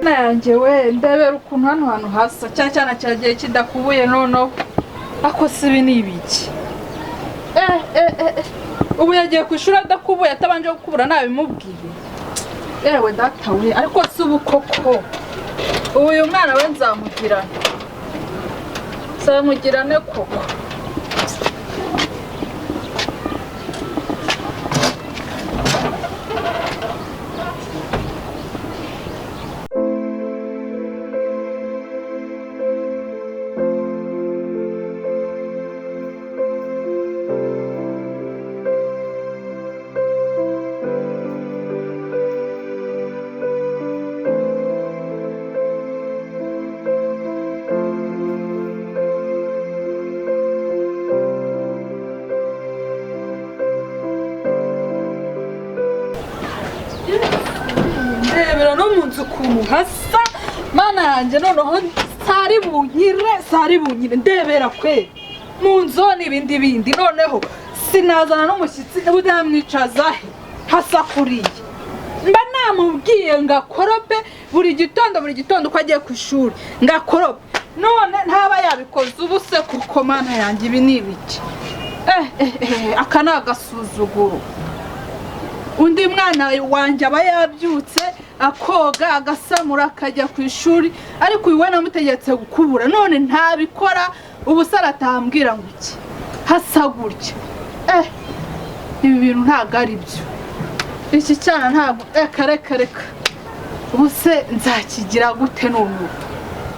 nanjye we ndebera ukuntu hano hasa cyane cyagiye kidakubuye nono ako sibi nibiki ubu yagiye ku ishuri adakubuye atabanje gukubura nabimubwiye yewe data we ariko si ubu koko uyu mwana we nzamugirane koko ukuntu hasa mana yanjye noneho sari bunyire ndebera kwe mu nzoni ibindi noneho sinazana n'umushyitsi budamwicaza he hasa kuriye mba namubwiye ngakorope buri gitondo uko agiye ku ishuri ngakorope none ntaba yabikoze ubuse kuko mana yanjye ibi ni ibiki aka ni agasuzuguro undi mwana wanjye aba yabyutse akoga agasamura akajya ku ishuri ariko uyu we namutegetse gukubura none ntabikora ubuse aratambwira ngo iki hasa gutya ibi bintu ntabwo ari byo iki cyana ntabwo reka ubuse nzakigira gute none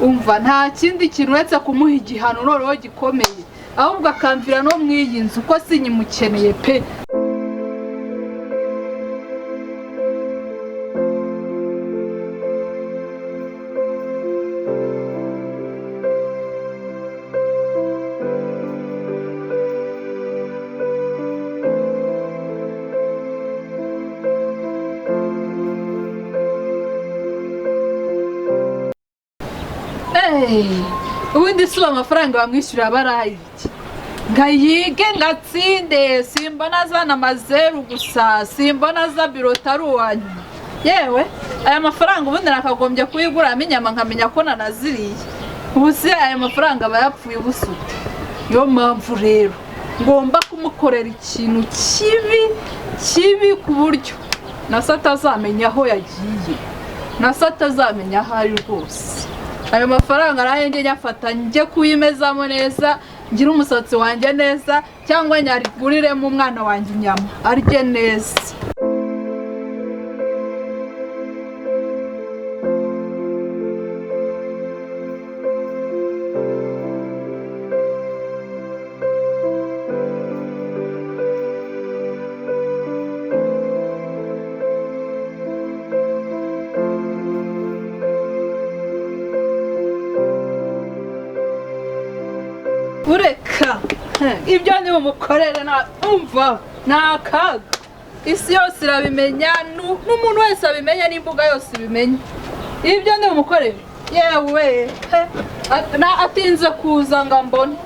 umva nta kindi kintu uretse kumuha igihano noneho gikomeye ahubwo akamvira no mw'iyi nzu ko sinyimukeneye pe ubundi suba amafaranga bamwishyurira barayiki ngayige ngatsinde simbona zana amazeru gusa simbona za birota ruwanyu yewe aya mafaranga ubundi nakagombye kuyiguramo inyama nkamenya ko nanaziriye ubuse aya mafaranga bayapfuye ubusute yo mpamvu rero ngomba kumukorera ikintu kibi ku buryo nasa atazamenya aho yagiye nasa atazamenya aho ari rwose ayo mafaranga nayo nyafata njye kuyimezamo neza ngira umusatsi wanjye neza cyangwa nyariguriremo umwana wanjye inyama arye neza ureka ibyo ni umukorere umva nakaga isi yose irabimenya n'umuntu wese abimenya n'imbuga yose ibimenya ibyo ni umukorere yewe atinze kuza ngo mbone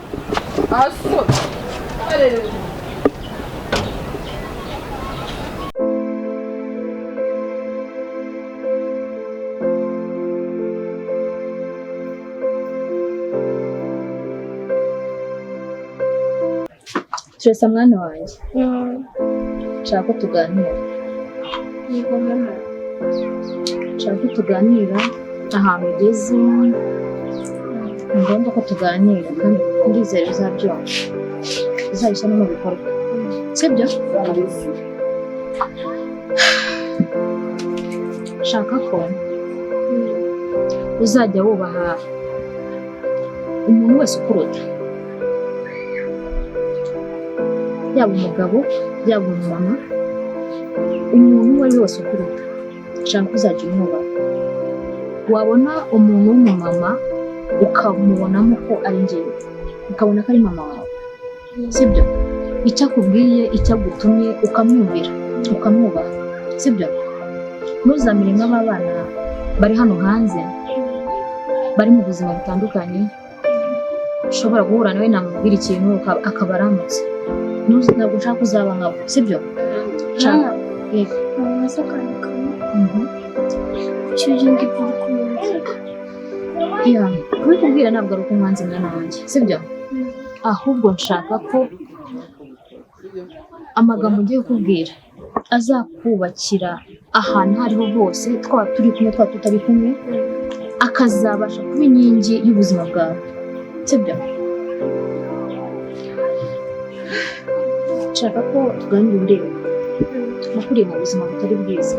aso Stressa mwana wanjye nshaka ko tuganira Yego mama nshaka ko tuganira ahantu ugeze ngombwa ko tuganira kandi ndizera uzabyumva uzabishyira no mu bikorwa sibyo nshaka ko uzajya wubaha umuntu wese ukuruta yaba umugabo yaba umumama umuntu uwo ari wese ukuruta nshaka uzajya umwubaha wabona umuntu w'umumama ukamubonamo ko ari njyewe ukabona ko ari mama wawe sibyo icyo akubwiye icyo agutumye ukamwumvira ukamwubaha sibyo ntuzamire nk'abana bari hano hanze bari mu buzima butandukanye ushobora guhura nawe namubwira ikintu akaba aramutse ntabwo nshaka uzaba nkabo sibyo nshaka namaze kwandikamo kuki uje ngibyo uri kumwe ya kubikubwira ntabwo ari uko mwanze mwana wanjye sibyo ahubwo nshaka ko amagambo ngiye kukubwira azakubakira ahantu hariho hose twaba turi kumwe twaba tutari kumwe akazabasha kuba inkingi y'ubuzima bwawe sibyo nshaka ko tuganira ureba nakuriye mu buzima butari bwiza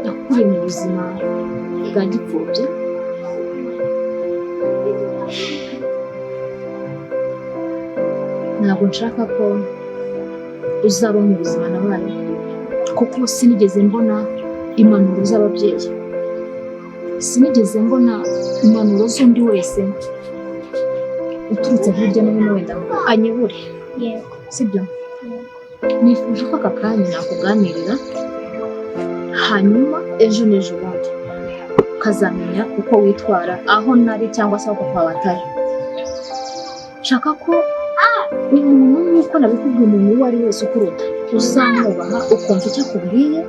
nakuriye mu buzima bwa gipfubyi ntabwo nshaka ko uzaba mu buzima nabaye kuko sinigeze mbona impanuro z'ababyeyi sinigeze mbona impanuro z'undi wese uturutse hirya no hino wenda ngo anyobore sibyo nifuje ko aka kanya nakuganirira hanyuma ejo n'ejo bundi ukazamenya uko witwara aho nari cyangwa se aho papa watari nshaka ko umuntu nk'uko nabikubwiye umuntu uwo ari wese ukuruta uzamwubaha ukumva icyo akubwiye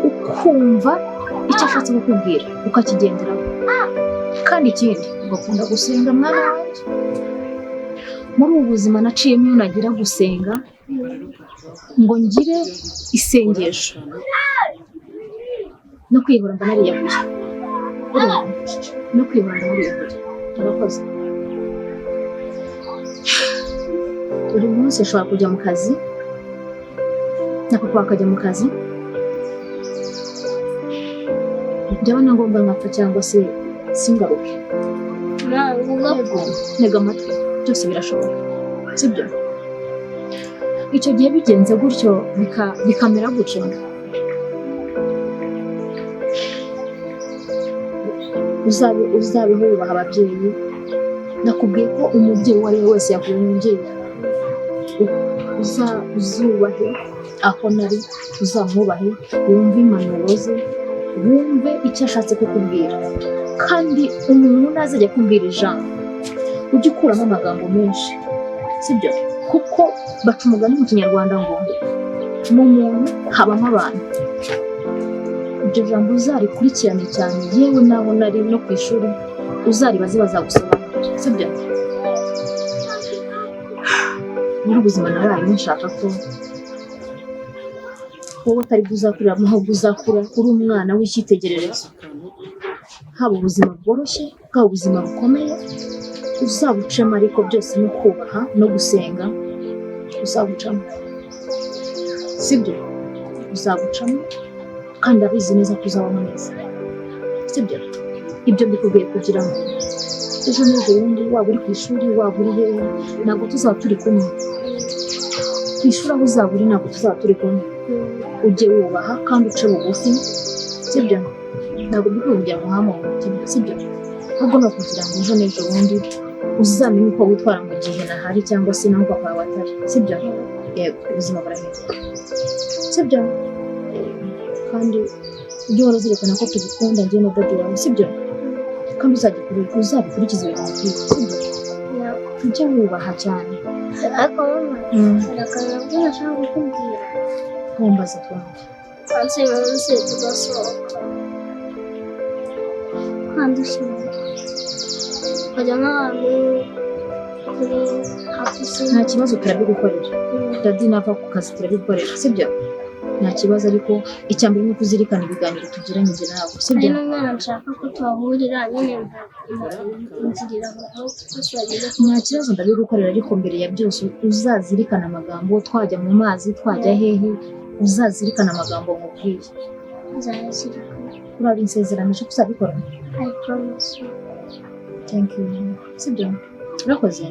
ukumva icyo ashatse kukubwira ukakigenderaho kandi ikindi ugakunda gusenga mwana wanjye muri ubu buzima naciyemo iyo nagira gusenga ngo ngire isengesho no kwihora mba nariyahuye no kwihora mba nariyahuye urakoze buri munsi ushobora kujya mu kazi na papa akajya mu kazi byaba na ngombwa nkapfa cyangwa se singaruke ntega amatwi byose birashoboka sibyo icyo gihe bigenze gutyo bikamera gutyo uzabeho wubaha ababyeyi nakubwiye ko umubyeyi uwo ari we wese yakuye umubyeyi uzubahe aho nari uzamwubahe wumve impanuro ze wumve icyo ashatse kukubwira kandi umuntu nazajya kubwira ijambo ujye ukuramo amagambo menshi sibyo kuko baca umugani mu kinyarwanda ngo mu muntu habamo abantu iryo jambo uzarikurikirane cyane yewe naho nari no ku ishuri uzaribaze bazagusobanurira sibyo muri ubuzima nabaye nshaka ko wowe utari buzakurira ahubwo uzakura uri umwana w'icyitegererezo haba ubuzima bworoshye bwaba ubuzima bukomeye uzabucamo ariko byose no kubaha no gusenga uzabucamo sibyo uzabucamo kandi abizi neza ko uzabaho neza sibyo ibyo mbikubwiye kugira ngo ejo n'ejo bundi waba uri ku ishuri waba uri hehe ntabwo tuzaba turi kumwe ku ishuri aho uzaba uri ntabwo tuzaba turi kumwe ujye wubaha kandi uce bugufi sibyo ntabwo mbikubwira ngo hama umutima sibyo ahubwo no kugira ngo ejo n'ejo bundi uzamenye uko witwara mu gihe nahari cyangwa se naho papa wawe atari sibyo yego ubuzima burahinduka sibyo kandi ujye uhora uzirikana ko tugukunda njye na dadi wawe sibyo kandi uzabikurikiza ibintu byiza sibyo ujye wubaha cyane ariko mama ndakanabwo nashaka kukubwira nkumbaza twumve hanze munsi tugasohoka kandi ushimira ukajya nk'ahantu kuri hafi nta kibazo turabigukorera dadi nava ku kazi turabigukorera sibyo nta kibazo ariko icya mbere ni uko uzirikana ibiganiro tugiranye njye nawe sibyo n'umwana nshaka ko tuhahurira nyine nzirira aho twageze nta kibazo ndabigukorera ariko mbere ya byose uzazirikana amagambo twajya mu mazi twajya hehe uzazirikana amagambo nkubwiye nzayazirikana uraba insezerano cyo kuzabikora I promise you thank you sibyo urakoze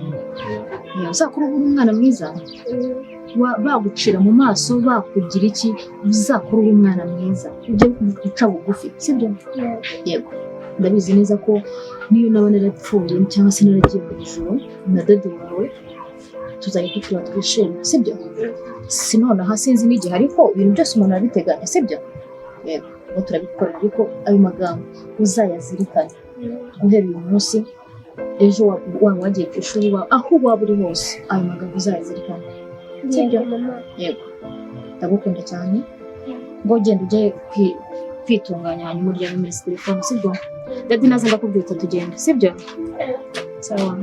uzakura uri umwana mwiza bagucira mu maso bakugira iki uzakura uri umwana mwiza ujye uca bugufi sibyo yego ndabizi neza ko niyo naba narapfuye cyangwa se naragiye mu ijoro na dadi wawe tuzahita tuba twishimye sibyo sinonaha sinzi n'igihe ariko ibintu byose umuntu arabiteganya sibyo yego ngo turabikorera ariko ayo magambo uzayazirikane guhera uyu munsi ejo waba wagiye ku ishuri aho waba uri hose ayo magambo uzayazirikane sibyo yego ndagukunda cyane ngo ugende ujye kwitunganya hanyuma uryame muri telefone sibyo dadi naza ndakubwira tugenda sibyo sawa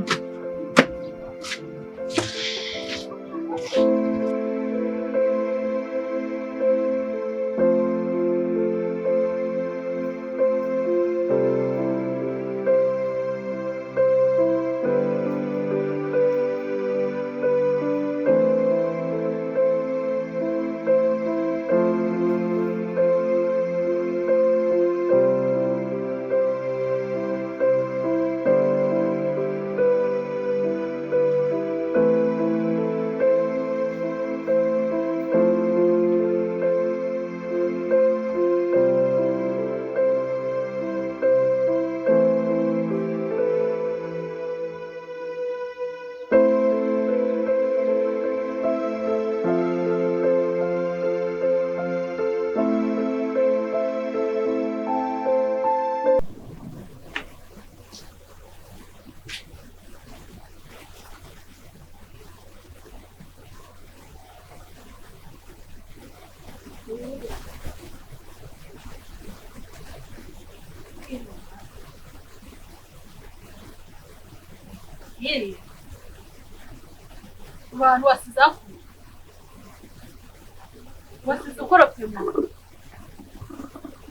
Yeri abantu wasizaku wasize ukora pema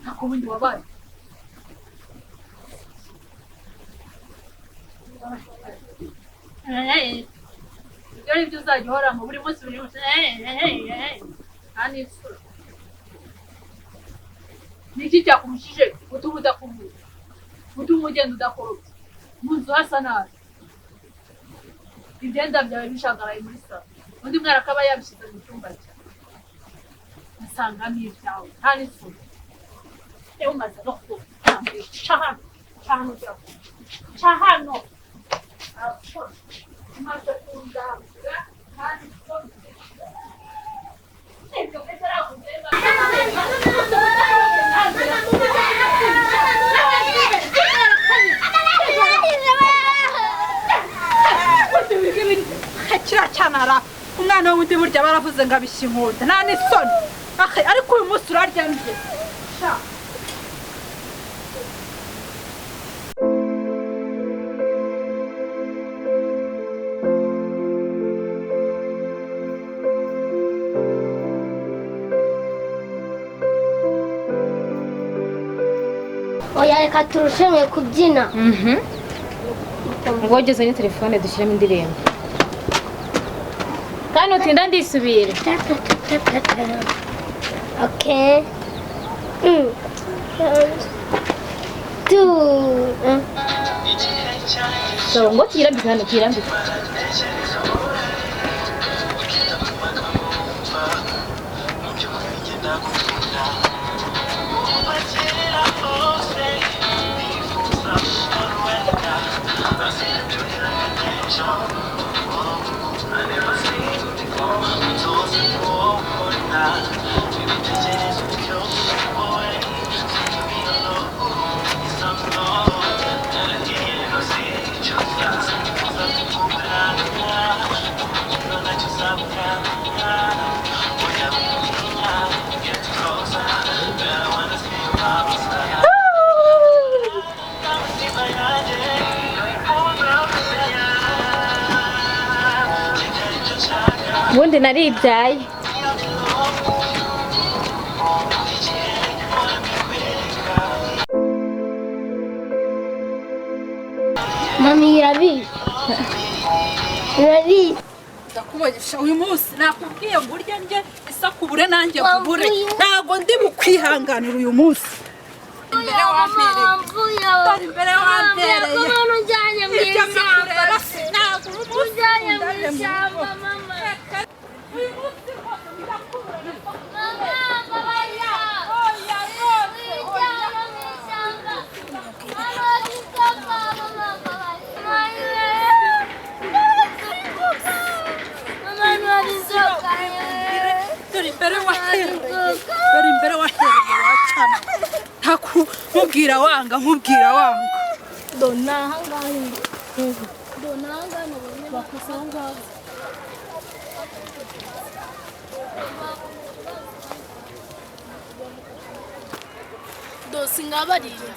ntako bundi wabaye ibyo ari byo uzajya uhoramo buri munsi kandi isura niki cyakurushije gutuma udakuvuga gutuma ugenda udakorobye mu nzu hasa nabi ibyenda byawe bishagaraye muri salo undi mwana akaba yabishyize mu cyumba cye asangamo ibyawe nta n'isura ewe umaze no kutambuye ca hano ca hano umaze kundambura kandi ibyo bitarakugenga kiracanara umwana w'undi burya baravuze ngo abishya inkunda nta n'isoni ariko uyu munsi urarya nje oya reka turushanwe kubyina ngo ugeze ni telefone dushyiramo indirimbo kandi utinda ndisubire okay so ngo kirambike hano kirambike ubundi naribyaye mami irabizi ndakubagisha uyu munsi nakubwiye ngo urye nge isakubure nanjye kubure ntago ndi bukwihanganira uyu munsi imbere wampereye ujyanye mu ishyamba ntabwo ujyanye mu ishyamba mama uyu munsi rwose ndakubura dore imbere wahereye wacana nkubwira wanga dona ahangaha bakosa ahangaha dosi ngabarinze